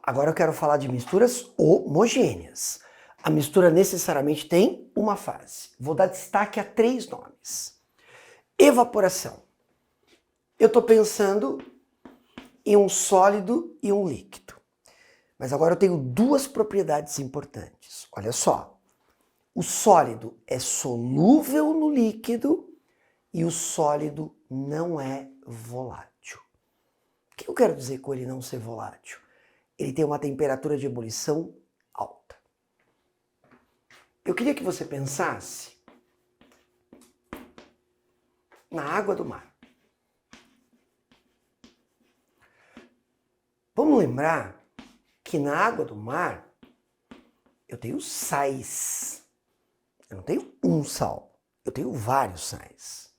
Agora eu quero falar de misturas homogêneas. A mistura necessariamente tem uma fase. Vou dar destaque a 3 nomes. Evaporação. Eu estou pensando em um sólido e um líquido. Mas agora eu tenho 2 propriedades importantes. Olha só. O sólido é solúvel no líquido e o sólido não é volátil. O que eu quero dizer com ele não ser volátil? Ele tem uma temperatura de ebulição alta. Eu queria que você pensasse na água do mar. Vamos lembrar que na água do mar eu tenho sais. Eu não tenho um sal, eu tenho vários sais.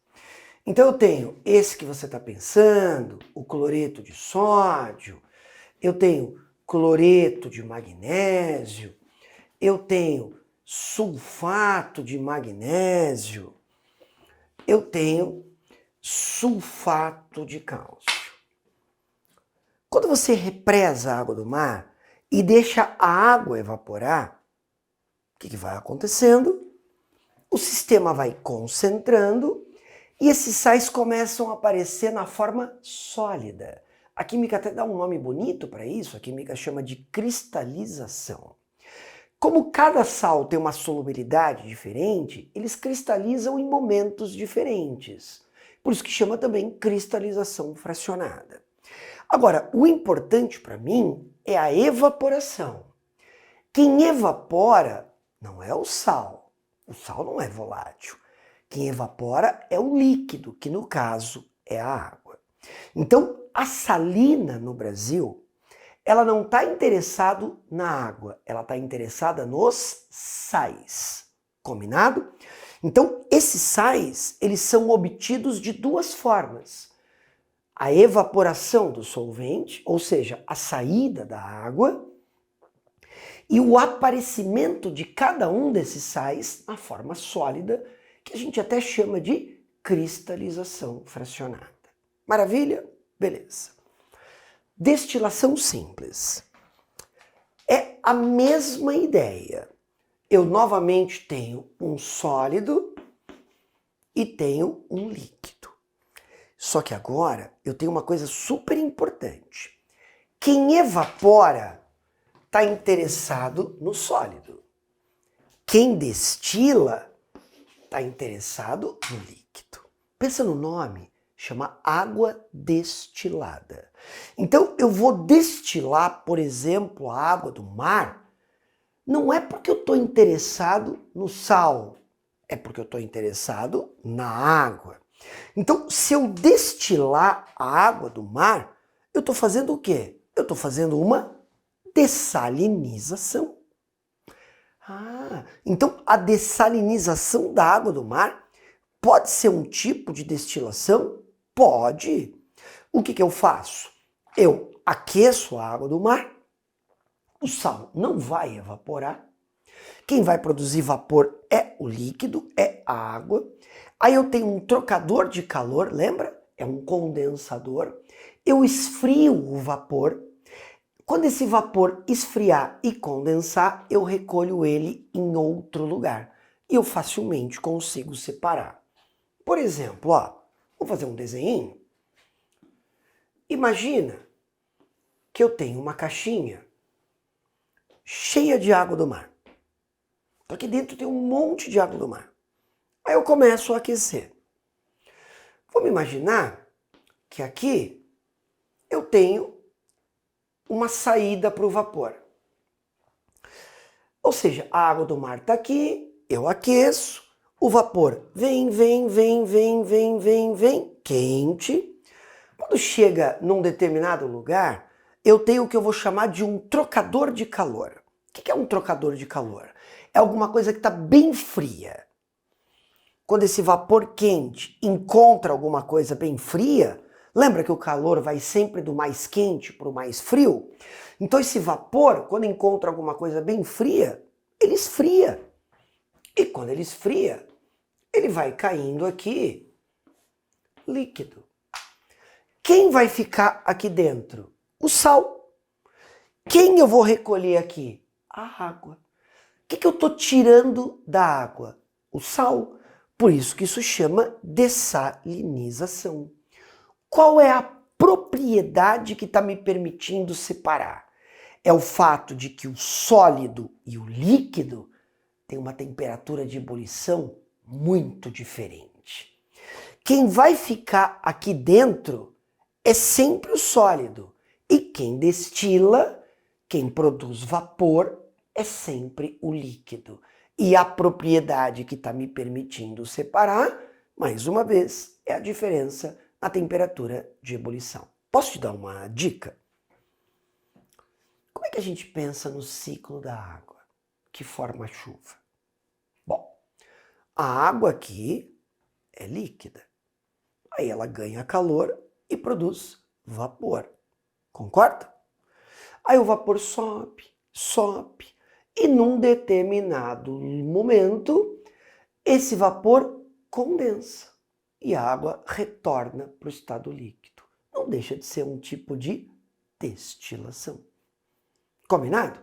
Então eu tenho esse que você está pensando, o cloreto de sódio, eu tenho cloreto de magnésio, eu tenho sulfato de magnésio, eu tenho sulfato de cálcio. Quando você represa a água do mar e deixa a água evaporar, o que vai acontecendo? O sistema vai concentrando e esses sais começam a aparecer na forma sólida. A química até dá um nome bonito para isso, a química chama de cristalização. Como cada sal tem uma solubilidade diferente, eles cristalizam em momentos diferentes. Por isso que chama também cristalização fracionada. Agora, o importante para mim é a evaporação. Quem evapora não é o sal. O sal não é volátil. Quem evapora é o líquido, que no caso é a água. Então, a salina no Brasil, ela não está interessada na água, ela está interessada nos sais. Combinado? Então, esses sais, eles são obtidos de 2 formas. A evaporação do solvente, ou seja, a saída da água, e o aparecimento de cada um desses sais na forma sólida, que a gente até chama de cristalização fracionada. Maravilha? Beleza. Destilação simples. É a mesma ideia. Eu novamente tenho um sólido e tenho um líquido. Só que agora eu tenho uma coisa super importante. Quem evapora está interessado no sólido. Quem destila está interessado no líquido. Pensa no nome, chama água destilada. Então eu vou destilar, por exemplo, a água do mar, não é porque eu estou interessado no sal, é porque eu estou interessado na água. Então, se eu destilar a água do mar, eu estou fazendo o quê? Eu estou fazendo uma dessalinização. Então a dessalinização da água do mar pode ser um tipo de destilação? Pode. O que eu faço? Eu aqueço a água do mar, o sal não vai evaporar, quem vai produzir vapor é o líquido, é a água. Aí eu tenho um trocador de calor, lembra? É um condensador. Eu esfrio o vapor. Quando esse vapor esfriar e condensar, eu recolho ele em outro lugar. E eu facilmente consigo separar. Por exemplo, vamos fazer um desenho. Imagina que eu tenho uma caixinha cheia de água do mar. Aqui dentro tem um monte de água do mar. Aí eu começo a aquecer. Vamos imaginar que aqui eu tenho uma saída para o vapor. Ou seja, a água do mar está aqui, eu aqueço, o vapor vem, quente. Quando chega num determinado lugar, eu tenho o que eu vou chamar de um trocador de calor. O que é um trocador de calor? É alguma coisa que está bem fria. Quando esse vapor quente encontra alguma coisa bem fria, lembra que o calor vai sempre do mais quente para o mais frio? Então esse vapor, quando encontra alguma coisa bem fria, ele esfria. E quando ele esfria, ele vai caindo aqui líquido. Quem vai ficar aqui dentro? O sal. Quem eu vou recolher aqui? A água. O que eu estou tirando da água? O sal. Por isso que isso chama dessalinização. Qual é a propriedade que está me permitindo separar? É o fato de que o sólido e o líquido têm uma temperatura de ebulição muito diferente. Quem vai ficar aqui dentro é sempre o sólido. E quem destila, quem produz vapor, é sempre o líquido. E a propriedade que está me permitindo separar, mais uma vez, é a diferença na temperatura de ebulição. Posso te dar uma dica? Como é que a gente pensa no ciclo da água que forma a chuva? Bom, a água aqui é líquida. Aí ela ganha calor e produz vapor. Concorda? Aí o vapor sobe, sobe. E num determinado momento, esse vapor condensa. E a água retorna para o estado líquido. Não deixa de ser um tipo de destilação. Combinado?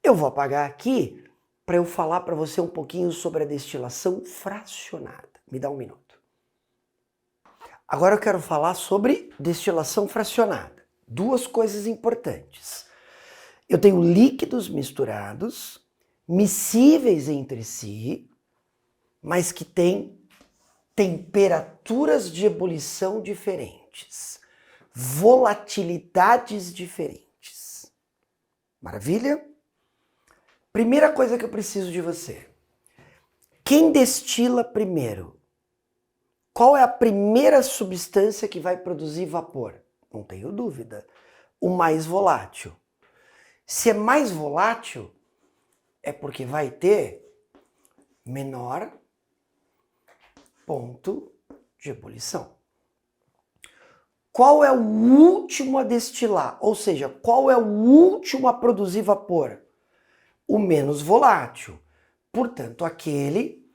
Eu vou apagar aqui para eu falar para você um pouquinho sobre a destilação fracionada. Me dá um minuto. Agora eu quero falar sobre destilação fracionada. Duas coisas importantes. Eu tenho líquidos misturados, miscíveis entre si, mas que têm temperaturas de ebulição diferentes, volatilidades diferentes. Maravilha? Primeira coisa que eu preciso de você. Quem destila primeiro? Qual é a primeira substância que vai produzir vapor? Não tenho dúvida. O mais volátil. Se é mais volátil, é porque vai ter menor ponto de ebulição. Qual é o último a destilar? Ou seja, qual é o último a produzir vapor? O menos volátil. Portanto, aquele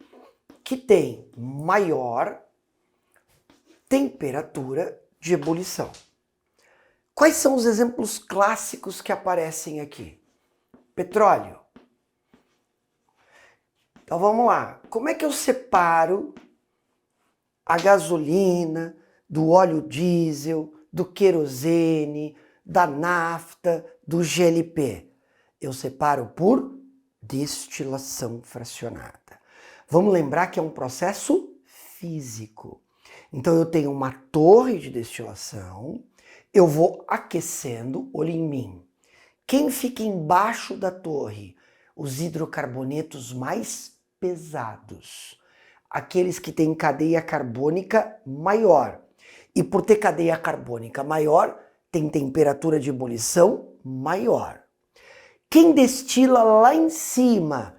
que tem maior temperatura de ebulição. Quais são os exemplos clássicos que aparecem aqui? Petróleo. Então vamos lá. Como é que eu separo a gasolina do óleo diesel, do querosene, da nafta, do GLP? Eu separo por destilação fracionada. Vamos lembrar que é um processo físico. Então eu tenho uma torre de destilação, eu vou aquecendo, olha em mim. Quem fica embaixo da torre? Os hidrocarbonetos mais pesados. Aqueles que têm cadeia carbônica maior. E por ter cadeia carbônica maior, tem temperatura de ebulição maior. Quem destila lá em cima?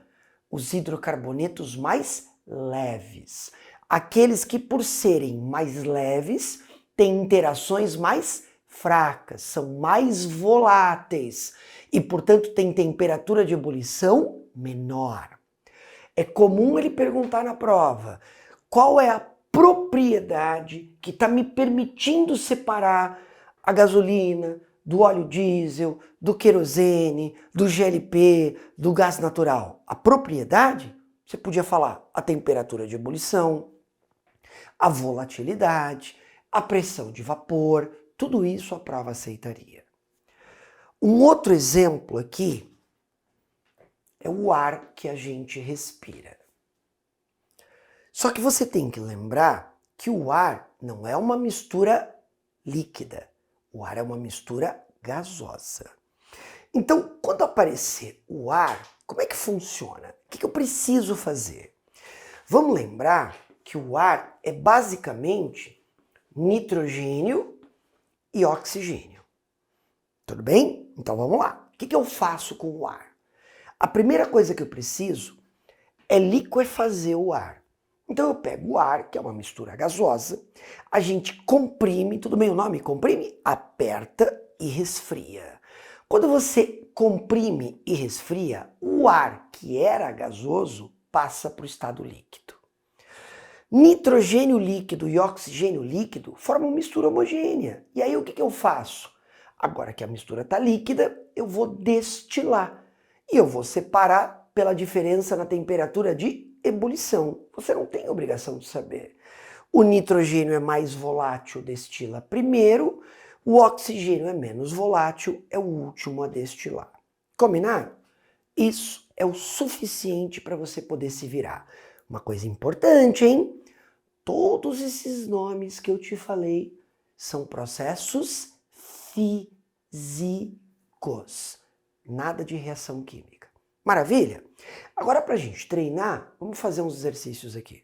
Os hidrocarbonetos mais leves. Aqueles que, por serem mais leves, têm interações mais fracas, são mais voláteis e, portanto, têm temperatura de ebulição menor. É comum ele perguntar na prova qual é a propriedade que está me permitindo separar a gasolina do óleo diesel, do querosene, do GLP, do gás natural. A propriedade, você podia falar a temperatura de ebulição, a volatilidade, a pressão de vapor, tudo isso a prova aceitaria. Um outro exemplo aqui é o ar que a gente respira. Só que você tem que lembrar que o ar não é uma mistura líquida. O ar é uma mistura gasosa. Então, quando aparecer o ar, como é que funciona? O que eu preciso fazer? Vamos lembrar que o ar é basicamente nitrogênio e oxigênio. Tudo bem? Então vamos lá. O que eu faço com o ar? A primeira coisa que eu preciso é liquefazer o ar. Então eu pego o ar, que é uma mistura gasosa, a gente comprime, tudo bem o nome? Comprime? Aperta e resfria. Quando você comprime e resfria, o ar que era gasoso passa para o estado líquido. Nitrogênio líquido e oxigênio líquido formam mistura homogênea. E aí o que eu faço? Agora que a mistura está líquida, eu vou destilar. E eu vou separar pela diferença na temperatura de ebulição. Você não tem obrigação de saber. O nitrogênio é mais volátil, destila primeiro. O oxigênio é menos volátil, é o último a destilar. Combinado? Isso é o suficiente para você poder se virar. Uma coisa importante, hein? Todos esses nomes que eu te falei são processos físicos. Nada de reação química. Maravilha? Agora, para a gente treinar, vamos fazer uns exercícios aqui.